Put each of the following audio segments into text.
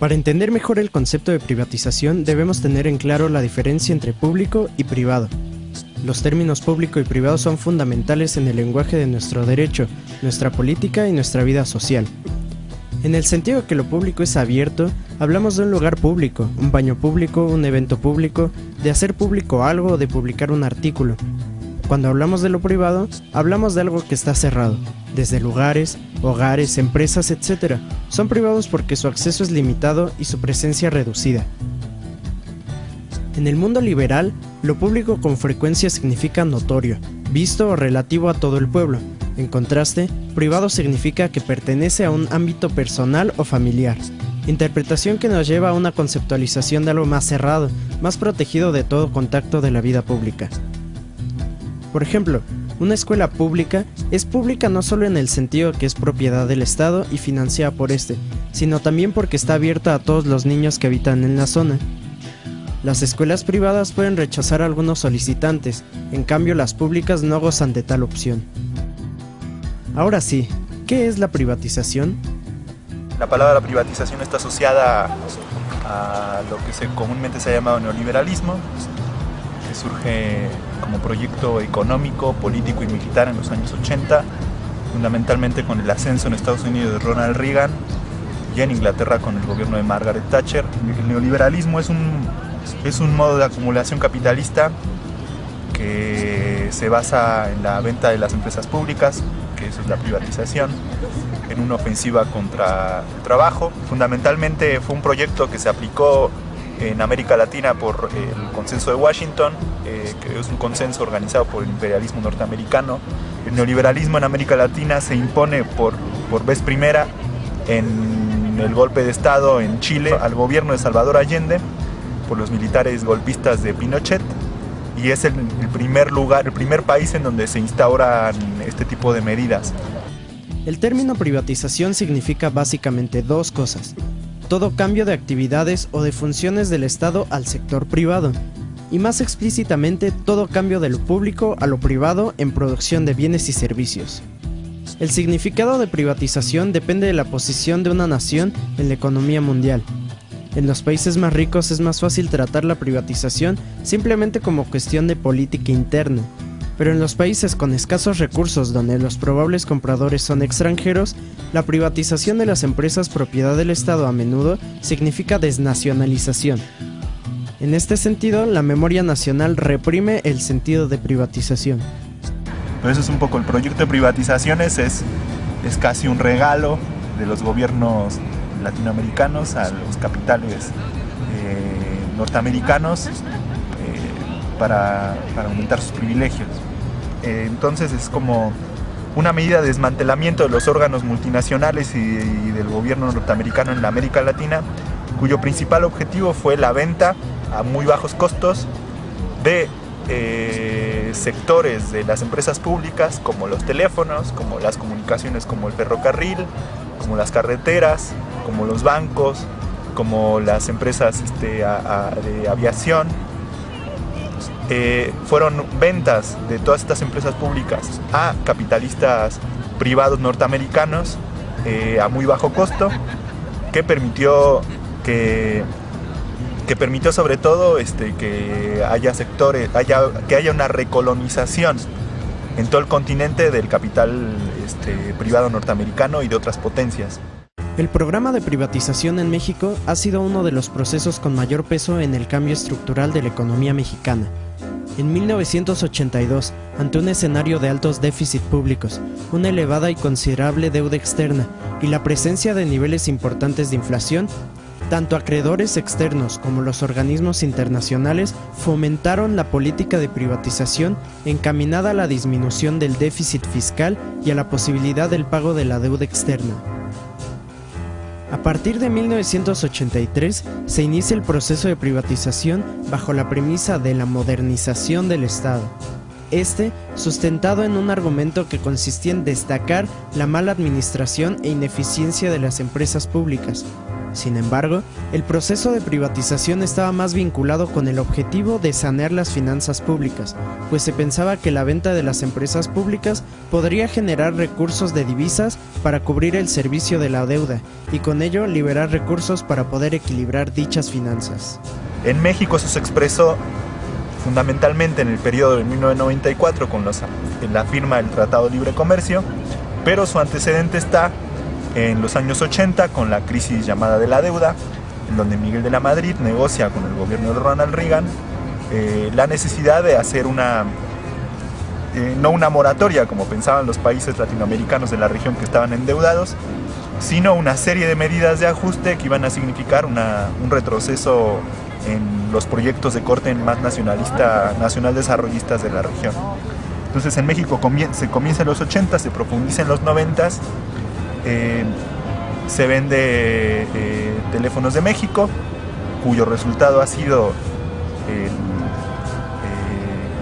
Para entender mejor el concepto de privatización, debemos tener en claro la diferencia entre público y privado. Los términos público y privado son fundamentales en el lenguaje de nuestro derecho, nuestra política y nuestra vida social. En el sentido que lo público es abierto, hablamos de un lugar público, un baño público, un evento público, de hacer público algo o de publicar un artículo. Cuando hablamos de lo privado, hablamos de algo que está cerrado, desde lugares, hogares, empresas, etc. Son privados porque su acceso es limitado y su presencia reducida. En el mundo liberal, lo público con frecuencia significa notorio, visto o relativo a todo el pueblo. En contraste, privado significa que pertenece a un ámbito personal o familiar. Interpretación que nos lleva a una conceptualización de algo más cerrado, más protegido de todo contacto de la vida pública. Por ejemplo, una escuela pública es pública no solo en el sentido que es propiedad del Estado y financiada por este, sino también porque está abierta a todos los niños que habitan en la zona. Las escuelas privadas pueden rechazar a algunos solicitantes, en cambio las públicas no gozan de tal opción. Ahora sí, ¿qué es la privatización? La palabra privatización está asociada a lo que comúnmente se ha llamado neoliberalismo, que surge como proyecto económico, político y militar en los años 80, fundamentalmente con el ascenso en Estados Unidos de Ronald Reagan y en Inglaterra con el gobierno de Margaret Thatcher. El neoliberalismo es un modo de acumulación capitalista que se basa en la venta de las empresas públicas, que eso es la privatización, en una ofensiva contra el trabajo. Fundamentalmente fue un proyecto que se aplicó en América Latina por el Consenso de Washington, que es un consenso organizado por el imperialismo norteamericano. El neoliberalismo en América Latina se impone por vez primera en el golpe de Estado en Chile al gobierno de Salvador Allende por los militares golpistas de Pinochet, y es el primer país en donde se instauran este tipo de medidas. El término privatización significa básicamente dos cosas: todo cambio de actividades o de funciones del Estado al sector privado, y más explícitamente todo cambio de lo público a lo privado en producción de bienes y servicios. El significado de privatización depende de la posición de una nación en la economía mundial. En los países más ricos es más fácil tratar la privatización simplemente como cuestión de política interna, pero en los países con escasos recursos donde los probables compradores son extranjeros, la privatización de las empresas propiedad del Estado a menudo significa desnacionalización. En este sentido, la memoria nacional reprime el sentido de privatización. Pero eso es un poco el proyecto de privatizaciones, es casi un regalo de los gobiernos latinoamericanos a los capitales norteamericanos para aumentar sus privilegios. Entonces es como una medida de desmantelamiento de los órganos multinacionales y del gobierno norteamericano en la América Latina, cuyo principal objetivo fue la venta a muy bajos costos de sectores de las empresas públicas, como los teléfonos, como las comunicaciones, como el ferrocarril, como las carreteras, como los bancos, como las empresas de aviación. Fueron ventas de todas estas empresas públicas a capitalistas privados norteamericanos a muy bajo costo, que permitió sobre todo que haya sectores, que haya una recolonización en todo el continente del capital privado norteamericano y de otras potencias. El programa de privatización en México ha sido uno de los procesos con mayor peso en el cambio estructural de la economía mexicana. En 1982, ante un escenario de altos déficits públicos, una elevada y considerable deuda externa y la presencia de niveles importantes de inflación, tanto acreedores externos como los organismos internacionales fomentaron la política de privatización encaminada a la disminución del déficit fiscal y a la posibilidad del pago de la deuda externa. A partir de 1983 se inicia el proceso de privatización bajo la premisa de la modernización del Estado. Sustentado en un argumento que consistía en destacar la mala administración e ineficiencia de las empresas públicas, Sin embargo, el proceso de privatización estaba más vinculado con el objetivo de sanear las finanzas públicas, pues se pensaba que la venta de las empresas públicas podría generar recursos de divisas para cubrir el servicio de la deuda y con ello liberar recursos para poder equilibrar dichas finanzas. En México eso se expresó fundamentalmente en el periodo de 1994 con la firma del Tratado de Libre Comercio, pero su antecedente está en los años 80 con la crisis llamada de la deuda, en donde Miguel de la Madrid negocia con el gobierno de Ronald Reagan la necesidad de hacer no una moratoria como pensaban los países latinoamericanos de la región que estaban endeudados, sino una serie de medidas de ajuste que iban a significar un retroceso en los proyectos de corte más nacional desarrollistas de la región. Entonces en México se comienza en los 80, se profundiza en los 90, se vende Teléfonos de México, cuyo resultado ha sido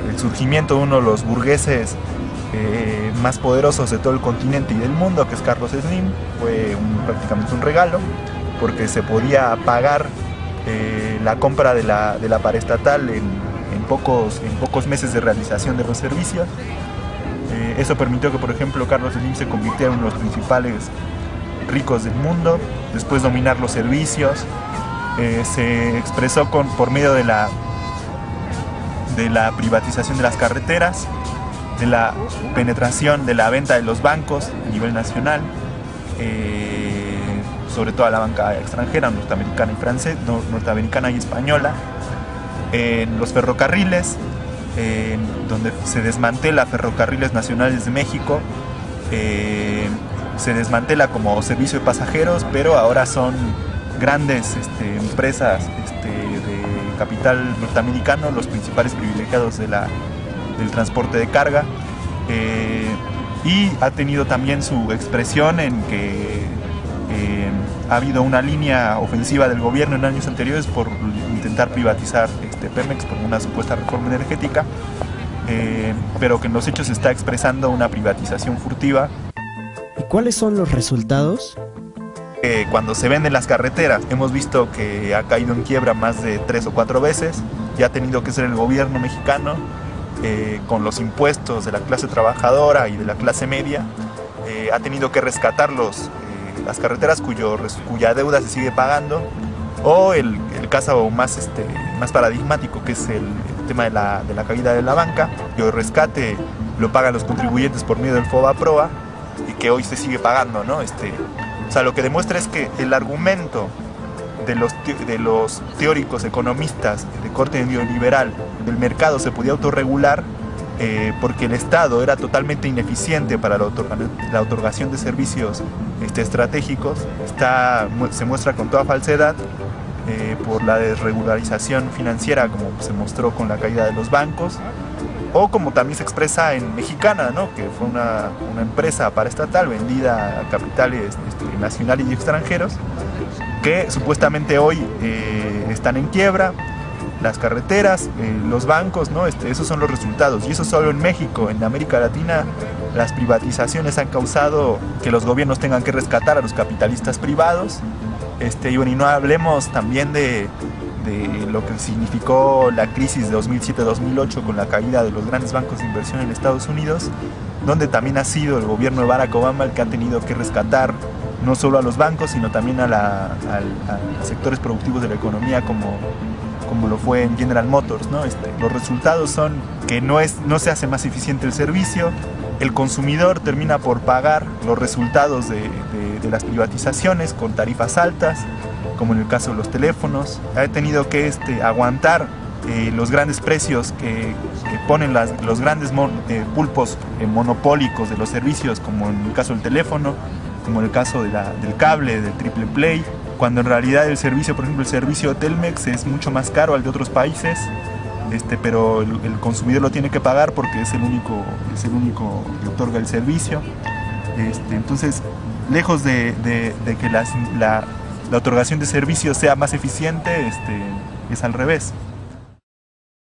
el surgimiento de uno de los burgueses más poderosos de todo el continente y del mundo, que es Carlos Slim. Fue prácticamente un regalo, porque se podía pagar la compra de la paraestatal en pocos meses de realización de los servicios. Eso permitió que, por ejemplo, Carlos Slim se convirtiera en uno de los principales ricos del mundo, después dominar los servicios. Se expresó por medio de la privatización de las carreteras, de la penetración de la venta de los bancos a nivel nacional, sobre todo a la banca extranjera, norteamericana y española, en los ferrocarriles, donde se desmantela Ferrocarriles Nacionales de México, se desmantela como servicio de pasajeros, pero ahora son grandes empresas de capital norteamericano los principales privilegiados del transporte de carga, y ha tenido también su expresión en que ha habido una línea ofensiva del gobierno en años anteriores por intentar privatizar Pemex por una supuesta reforma energética, pero que en los hechos se está expresando una privatización furtiva. ¿Y cuáles son los resultados? Cuando se venden las carreteras, hemos visto que ha caído en quiebra más de 3 o 4 veces, y ha tenido que ser el gobierno mexicano, con los impuestos de la clase trabajadora y de la clase media, ha tenido que rescatar las carreteras cuya deuda se sigue pagando, o el caso más paradigmático, que es el tema de la caída de la banca, cuyo rescate lo pagan los contribuyentes por medio del FOBAPROA y que hoy se sigue pagando, ¿no? O sea, lo que demuestra es que el argumento de los teóricos economistas de corte neoliberal del mercado se podía autorregular porque el Estado era totalmente ineficiente para la otorgación de servicios estratégicos, se muestra con toda falsedad por la desregularización financiera, como se mostró con la caída de los bancos, o como también se expresa en Mexicana, ¿no? Que fue una empresa paraestatal vendida a capitales nacionales y extranjeros, que supuestamente hoy están en quiebra. Las carreteras, los bancos, ¿no? Esos son los resultados, y eso solo en México. En América Latina las privatizaciones han causado que los gobiernos tengan que rescatar a los capitalistas privados, y bueno, y no hablemos también de lo que significó la crisis de 2007-2008 con la caída de los grandes bancos de inversión en Estados Unidos, donde también ha sido el gobierno de Barack Obama el que ha tenido que rescatar no solo a los bancos, sino también a sectores productivos de la economía, como lo fue en General Motors, ¿no? Los resultados son que no se hace más eficiente el servicio, el consumidor termina por pagar los resultados de las privatizaciones con tarifas altas, como en el caso de los teléfonos. Ha tenido que aguantar los grandes precios que ponen los grandes pulpos monopólicos de los servicios, como en el caso del teléfono, como en el caso del cable, del triple play, cuando en realidad el servicio, por ejemplo el servicio de Telmex, es mucho más caro al de otros países, pero el consumidor lo tiene que pagar porque es el único que otorga el servicio. Entonces, lejos de que la otorgación de servicios sea más eficiente, es al revés.